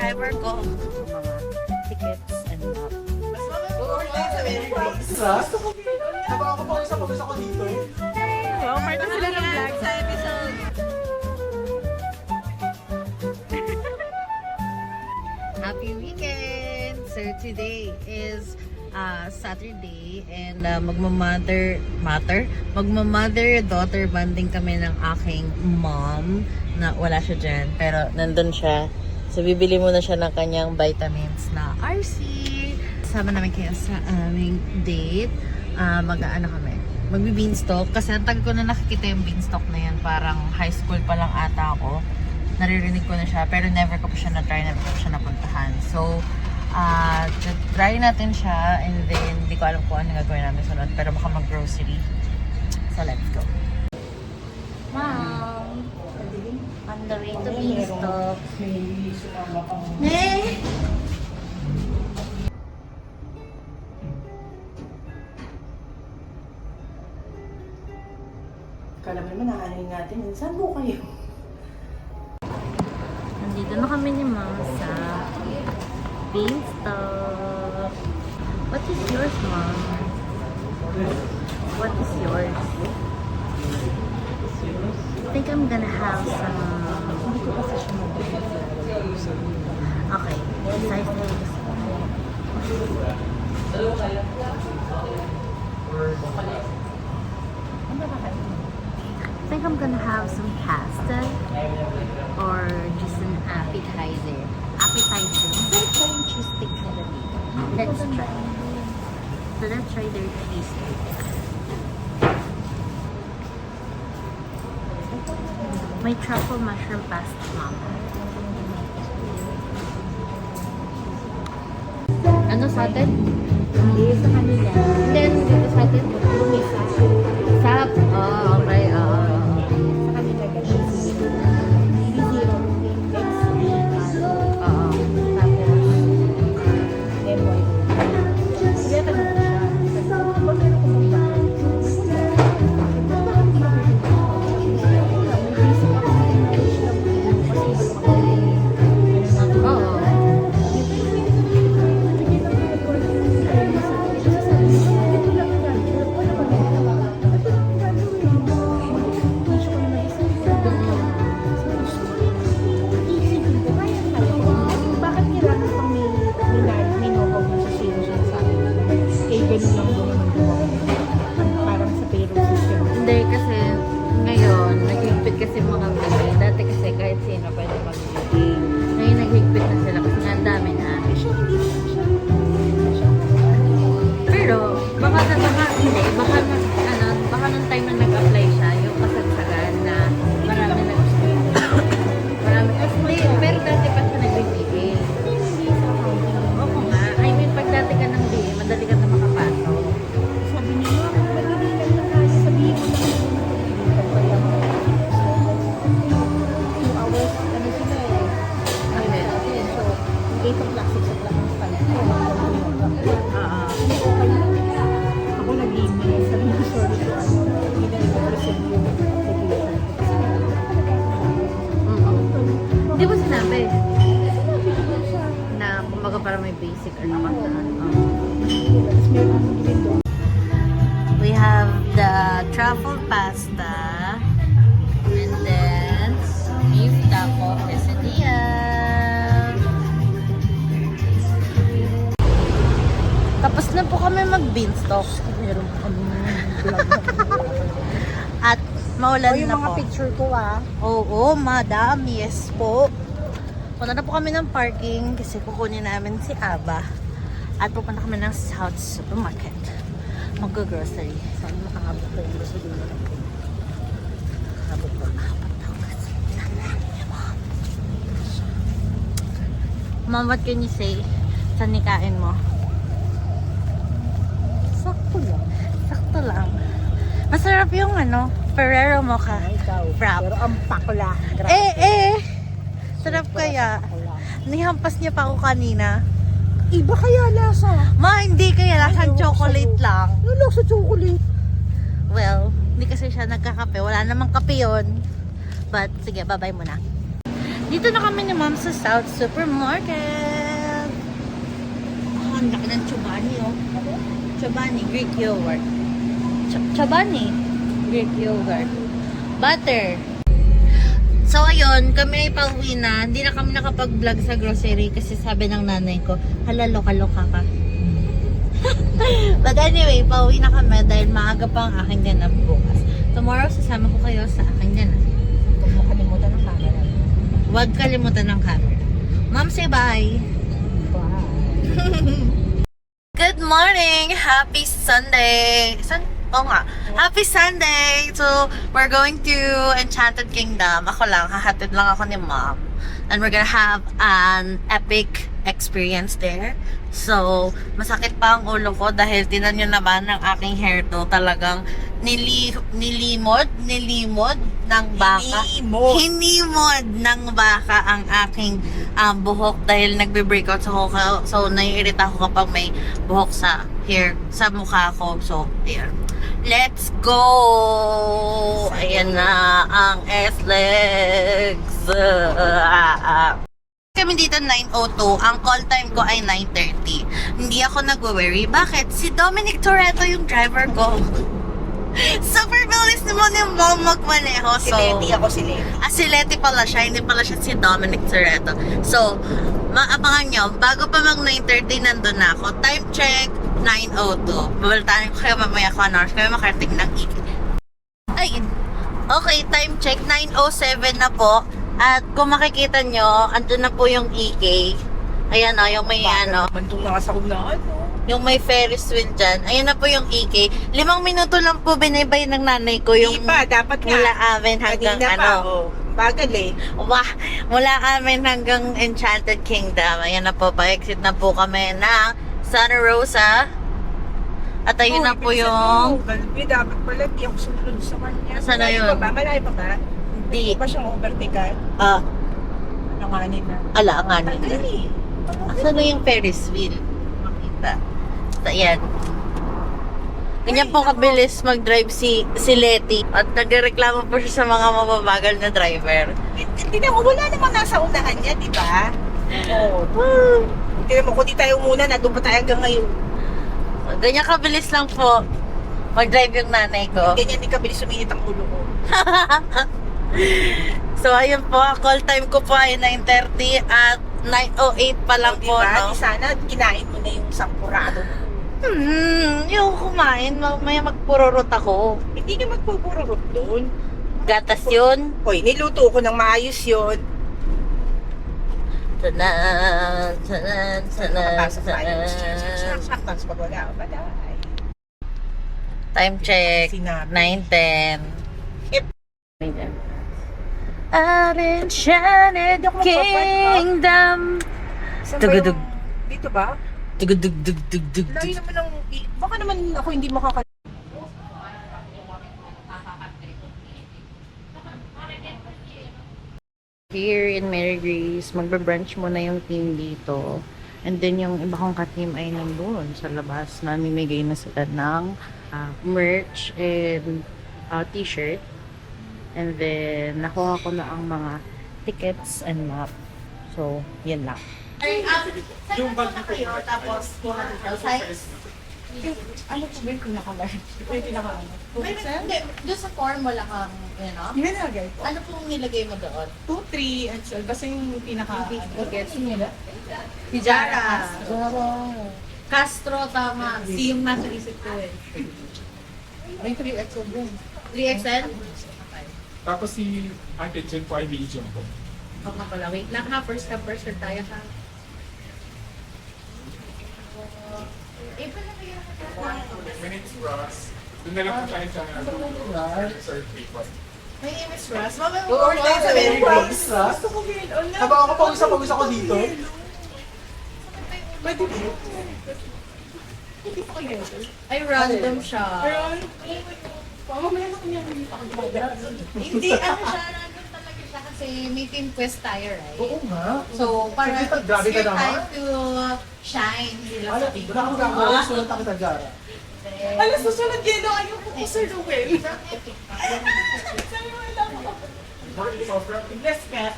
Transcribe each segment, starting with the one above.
driver ko mga tickets and map. Nabaka pa sa pag-usa ko dito. Oh, part na sila ng vlog sa episode. Happy weekend! So today is Saturday and magmamother-daughter bonding kami ng aking mom na wala siya dyan pero nandun siya. So bibili muna siya ng kanyang vitamins na RC. Sama namin kayo sa aming date. Mag-aano kami? Magbi-beanstalk kasi ang tagal ko na nakikita yung beanstalk na yan. Parang high school pa lang ata ako. Naririnig ko na siya pero never ko pa siya na-try, never ko pa siya napuntahan. So, try natin siya and then hindi ko alam kung ano gagawin namin sunod pero baka mag-grocery. So, let's go. Mom! On the way to Beanstalk. Eh! Kala mo naman nakanin natin. Saan po kayo? Nandito na kami ni Mom sa Beanstalk. What is yours, Mom? What is yours? I think I'm gonna have some... Hindi ko kasi siya Okay. Size na yung gusto ko. I think I'm gonna have some pasta or just an appetizer. Let's try yung cheese stick nila dito. Let's try. So let's try their cheese stick. May truffle mushroom pasta, Mom. Ano sa atin? Hindi sa kanila. Hindi, ano dito sa atin? Lumisa. Sap. Oh, okay. Sa kanila ganyan. B0. Oo. Tapos, lemon. Kaya tanong ko siya. Ba't meron ko bang bakit? Oo. Bakit kailangan pang may know-how mo sa zero siya sa akin? Eh, ganun lang din naman gawa. Parang sa payroll system. Hindi kasi ngayon, naghigpit kasi mga bigay. Dati kasi kahit sino pwede magbigay. Ngayon naghigpit na sila kasi nga ang dami na. Siya, hindi naman siya. Pero, baka nung time na nag-apply siya, yung kasagsagan na marami na hindi, pero dati pa siya nagbibigay. Oo nga, I mean, pag dati ka ng BA, madali ka na makapasok. Sabi niya, madali lang na kaya sabihin mo na 2 hours, ano sila eh. So, 8 o'clock, 6 o'clock ang start ko. Oo. Okay lang. Ako nag-email, sabi niya, sorry to ano, hindi na nag-receive yung application. Hindi mo sinabi Sinabi ko lang siya. na kumbaga para may basic or nakantaan. Tapos meron akong din doon. We have the truffle pasta and then beef taco quesadilla. Tapos na po kami mag-beanstalk. Meron kami At maulan yung na mga po. picture ko Oo, madam. Yes po. Punta na po kami ng parking kasi kukunin namin si Aba. At pupunta kami ng South Supermarket. Mag-grocery. Saan makahabot ko yung gusto din nila. Habot ko. Mom, what can you say? Saan nikain mo? Sakto lang. Sakto lang. Masarap yung Ferrero Mocha. Ikaw. Wrap. Pero ang pakla. Sarap kaya. Nihampas niya pa ako kanina. Iba kaya lasa. Ma, hindi kaya lasang Ayaw, chocolate sa'yo. lang. Yung lasa chocolate. Well, hindi kasi siya nagkakape. Wala namang kape yun. But, sige, bye-bye muna. Dito na kami ni Mom sa South Supermarket. Oh, ang laki ng Chobani, oh. Chobani, Greek yogurt. Chobani, Greek yogurt. Butter. So, ayun, kami ay pauwi na. Hindi na kami nakapag-vlog sa grocery kasi sabi ng nanay ko, hala, loka-loka ka. But anyway, pauwi na kami dahil maaga pa ang aking ganap bukas. Tomorrow, sasama ko kayo sa aking ganap. Huwag mo kalimutan ng camera. Huwag kalimutan ng camera. Mom, say bye! Bye! Good morning! Happy Sunday! Oo nga. Happy Sunday! So, we're going to Enchanted Kingdom. Ako lang, hahatid lang ako ni Mom. And we're gonna have an epic experience there. So, masakit pa ang ulo ko dahil tinan nyo naman ang aking hairdo talagang nilimod ng baka. Hinimod ng baka ang aking buhok dahil nagbe-breakout sa hoka. So, naiirita ako kapag may buhok sa hair, sa mukha ko. So, ayan. Let's go! Ayan na ang S-Legs. Kami dito 9:02. Ang call time ko ay 9:30. Hindi ako nag-worry. Bakit? Si Dominic Toretto yung driver ko. Super bilis naman yung Mom magmaneho. Si So, Letty, ako si Letty. si Letty pala siya. Hindi pala siya si Dominic Toretto. So, maabangan nyo. Bago pa mag 9:30, nandun na ako. Time check, 9:02. Babaltanin ko kayo mamaya kung ano oras kayo makarating ng EK. Ay, okay, time check, 9:07 na po. At kung makikita nyo, andun na po yung EK. Ayan o, yung may ano, Mandong nasa unahan, no? yung may Ferris wheel dyan. Ayan na po yung EK. 5 minuto lang po binaybay ng nanay ko yung Di pa, dapat nga. mula amin hanggang Kanina pa, ano. oh. Bagal eh. Wah, mula amin hanggang Enchanted Kingdom. Ayan na po, pa-exit na po kami ng Santa Rosa. At ayun na po yung... Galbi, dapat pala, di ako sumunod sa kanya. Saan na Malayo yun? pa ba? Malayo pa ba? Di. Hindi pa siyang overtake. Nanganin na. Ala, nga Tagal nila. eh. Asan na yung Ferris wheel? Makita. So, ayan. Ganyan po kabilis mag-drive si Letty. At nagreklamo po siya sa mga mababagal na driver. Hindi na, wala namang nasa unahan niya, di ba? Oo. Hindi naman, kung di tayo muna, nandun pa tayo hanggang ngayon. Ganyan kabilis lang po mag-drive yung nanay ko. Ganyan din kabilis suminit ang ulo ko. So, ayun po. Call time ko po ay 9:30 at 9:08 pa lang po, Diba? no? Di sana, kinain mo na yung sampurado mo. Yung kumain, may magpururot ako. Hindi ka magpupururot doon. Gatas yun. Hoy, niluto ko ng maayos yun. Tanan, tanan, tanan, Papasok tayo. tanan. Tapos pag wala, baday. Time check, Sinabi. 9:10. Yep. At Enchanted Kingdom. Saan ba Tugudug. yung- Dito ba? Tugudug-dug-dug-dug. Layo naman ng... Baka naman ako hindi makaka... Here in Mary Grace, magbe-brunch muna yung team dito. And then yung iba kong ka-team ay nandun sa labas. Namimigay na sila ng merch and t-shirt. And then, nakuha ko na ang mga tickets and map. So, yan lang. Yung bag na kayo, tapos 200 size. Ano po ba yung pinaka-large? Yung pinaka-ano? Hindi, doon sa form mo lang ang, Hindi nilagay ko. ano pong nilagay mo doon? 2, 3, XL. Basta yung pinaka... Gets nila? Tijara. Castro, tama. Si yung nasa isip ko eh. May 3 XL din. 3XL? Tapos si Ate Jen po ay medium po. Ako nga pala. Wait lang ha. First come, first serve tayo ha. Minutes Ross. Doon na lang po tayo sa surf paper. May Miss Ross. Mamaya mo Oo, tayo sa Mary Grace. Gusto ko din. Habang ako pawis ako dito. Pwede ba? Hindi pa kayo. Ay, random siya. Ayun. Mamaya na kanya hindi pa ako gumagana. Hindi, ano siya, random talaga siya kasi may team quest tayo, right? Oo nga. So, para Sige, it's grabe ka your naman. time to shine. Sila Wala, sa team. wala akong gagawin. Sulat ako sa Jara. Alas, susunod yun. Ayaw ko po, Sir Noel. Sabi mo lang ako. More sobrang Bless ka.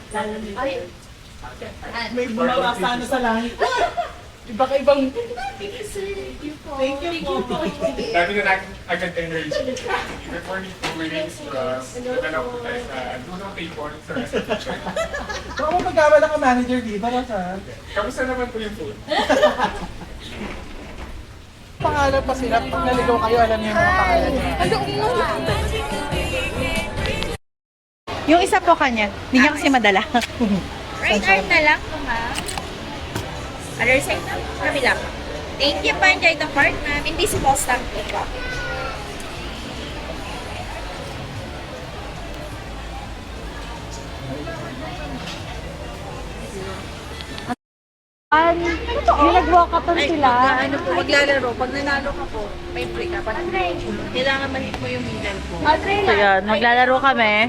May bumawa sana sa langit. Iba ka ibang... Thank you po. dami na natin agad energy. Before we reach Ross, doon na lang po tayo sa dunong table sa reception. Baka mo magkawala ka manager dito, Rosa. Kamusta naman po yung food? Pangalan pa sila. Pag naligaw kayo, alam niyo yung mga pangalan niya. Yung isa po kanya, hindi niya kasi madala. Right arm na lang po, ma'am. Other side na. Kabila po. Thank you po. Enjoy the part, ma'am. Invisible stamp po po. Yung nag-walkathon sila. Ano po, maglalaro. Pag nanalo ka po, may free ka. Kailangan mahit mo yung middle po. So yun, maglalaro kami.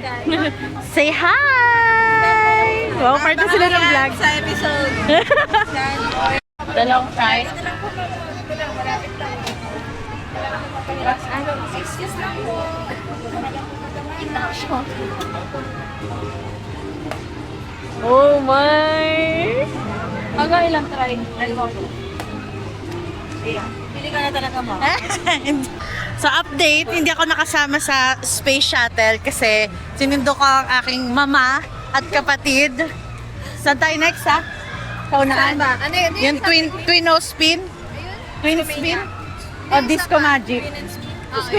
Say hi! Wow, part na sila ng vlog. Sa episode. Dalawang fries. Ito lang po, ma'am. Ito lang. Malapit lang. Ano, 6 years lang po. Oh my! Hanggang ilang try? Dalawa po. Pili ka na talaga mo. So update, hindi ako nakasama sa space shuttle kasi sinundo ko ang aking mama at kapatid. Saan tayo next ha? Kaunaan? ba? Ano yun? Yung twin nose spin? Twin spin? O disco magic? Disco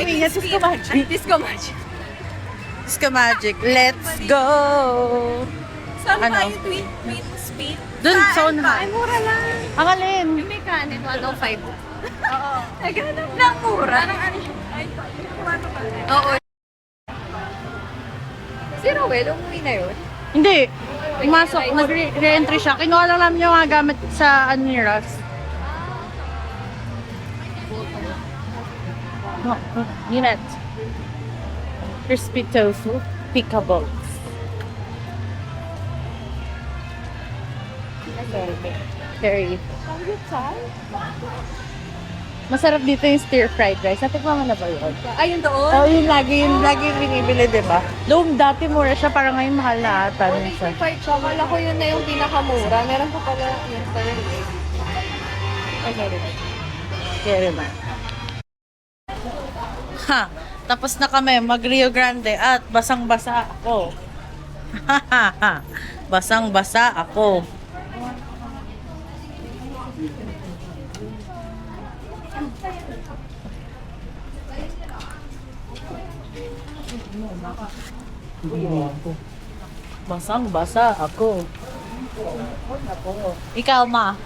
magic. Disco magic. Disco magic. Disco magic. Let's go! Saan Ano? ba yung twin speed? Dun sa unahan. Ay, mura lang. Ang alin? Yung mechanic, 105. Oo. Ay, ganun lang, mura. Ano siya? Ay, oo. Si Rowell, umuwi na yun. Hindi. Pumasok, nag-re-entry siya. Kinuha lang namin yung mga gamit sa ano ni Ross. No, unit. Crispy tofu, pickable. Curry. Masarap dito yung stir-fried rice. Natikman mo na ba yun? Ay, yung doon? Oh, yun lagi yung binibili, di ba? Noong dati mura siya, parang ngayon mahal na ata. Minsan. 65 siya. Kala ko yun na yung pinakamura. Meron pa pala yung Sterling. Ay, sorry. Kaya ba? Ha! Tapos na kami, mag Rio Grande at basang-basa ako. Basang-basa ako. Basang-basa ako. Ikaw, ma?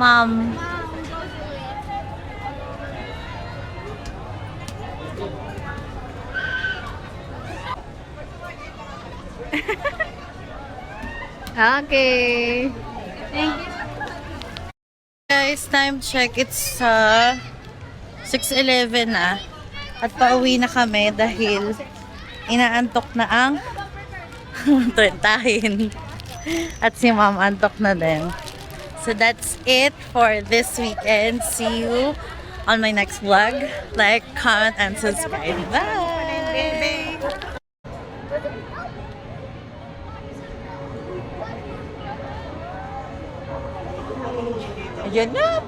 Mom. Okay. Thank you. Guys, time check. It's 6:11 na. At pauwi na kami dahil inaantok na ang trentahin. At si mom antok na din. So that's it for this weekend. See you on my next vlog. Like, comment, and subscribe. Bye! Ayan na!